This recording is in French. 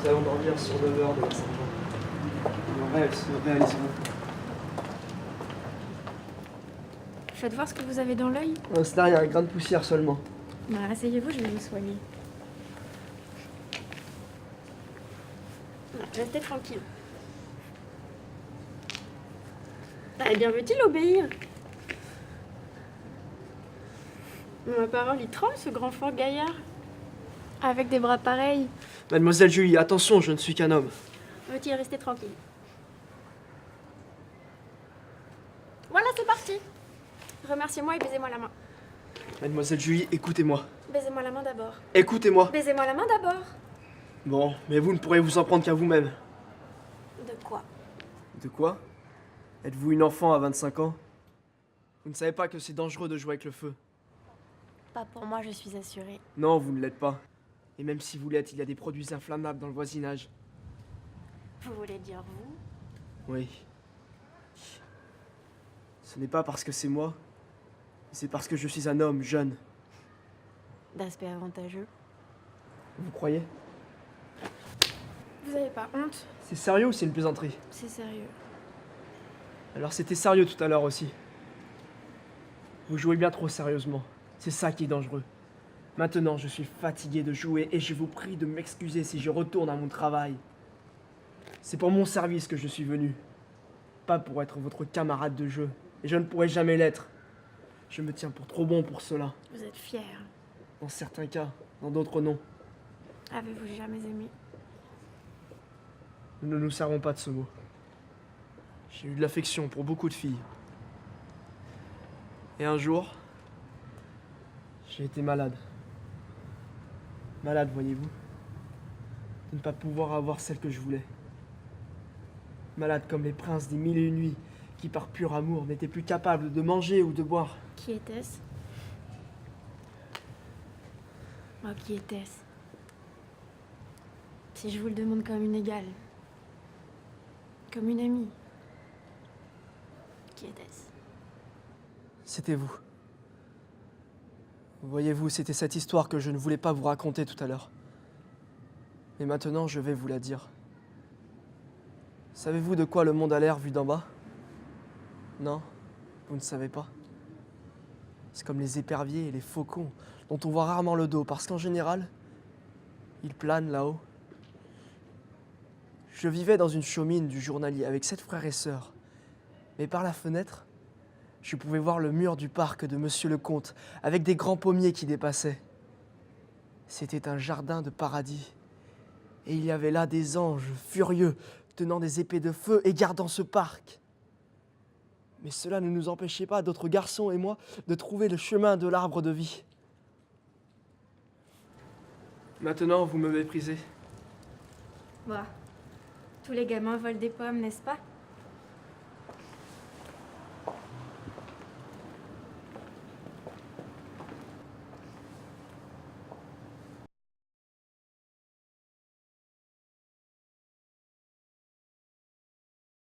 nous allons dormir sur demeure de la Saint-Jean. Nos rêves se réaliseront. Faites voir ce que vous avez dans l'œil. C'est là, il y a un grain de poussière seulement. Bah, asseyez-vous, je vais vous soigner. Restez tranquille. Bien veut-il obéir? Ma parole, il tremble, ce grand fort gaillard. Avec des bras pareils. Mademoiselle Julie, attention, je ne suis qu'un homme. Veut-il rester tranquille? Voilà, c'est parti. Remerciez-moi et baisez-moi la main. Mademoiselle Julie, écoutez-moi. Baisez-moi la main d'abord. Écoutez-moi. Baisez-moi la main d'abord. Bon, mais vous ne pourrez vous en prendre qu'à vous-même. De quoi? De quoi? Êtes-vous une enfant à 25 ans? Vous ne savez pas que c'est dangereux de jouer avec le feu. Pas pour moi, je suis assurée. Non, vous ne l'êtes pas. Et même si vous l'êtes, il y a des produits inflammables dans le voisinage. Vous voulez dire vous? Oui. Ce n'est pas parce que c'est moi, c'est parce que je suis un homme jeune. D'aspect avantageux. Vous croyez? Vous avez pas honte? C'est sérieux ou c'est une plaisanterie? C'est sérieux. Alors c'était sérieux tout à l'heure aussi. Vous jouez bien trop sérieusement. C'est ça qui est dangereux. Maintenant, je suis fatigué de jouer et je vous prie de m'excuser si je retourne à mon travail. C'est pour mon service que je suis venu. Pas pour être votre camarade de jeu. Et je ne pourrai jamais l'être. Je me tiens pour trop bon pour cela. Vous êtes fier. Dans certains cas, dans d'autres non. Avez-vous jamais aimé? Nous ne nous servons pas de ce mot. J'ai eu de l'affection pour beaucoup de filles. Et un jour, j'ai été malade. Malade, voyez-vous. De ne pas pouvoir avoir celle que je voulais. Malade comme les princes des 1001 nuits, qui par pur amour n'étaient plus capables de manger ou de boire. Qui était-ce? Oh, qui était-ce? Si je vous le demande comme une égale. Comme une amie. Qui était-ce? C'était vous. Voyez-vous, c'était cette histoire que je ne voulais pas vous raconter tout à l'heure. Et maintenant, je vais vous la dire. Savez-vous de quoi le monde a l'air vu d'en bas? Non, vous ne savez pas. C'est comme les éperviers et les faucons, dont on voit rarement le dos, parce qu'en général, ils planent là-haut. Je vivais dans une chaumine du journalier avec 7 frères et sœurs. Mais par la fenêtre, je pouvais voir le mur du parc de Monsieur le Comte, avec des grands pommiers qui dépassaient. C'était un jardin de paradis. Et il y avait là des anges furieux, tenant des épées de feu et gardant ce parc. Mais cela ne nous empêchait pas, d'autres garçons et moi, de trouver le chemin de l'arbre de vie. Maintenant, vous me méprisez. Bah, tous les gamins volent des pommes, n'est-ce pas?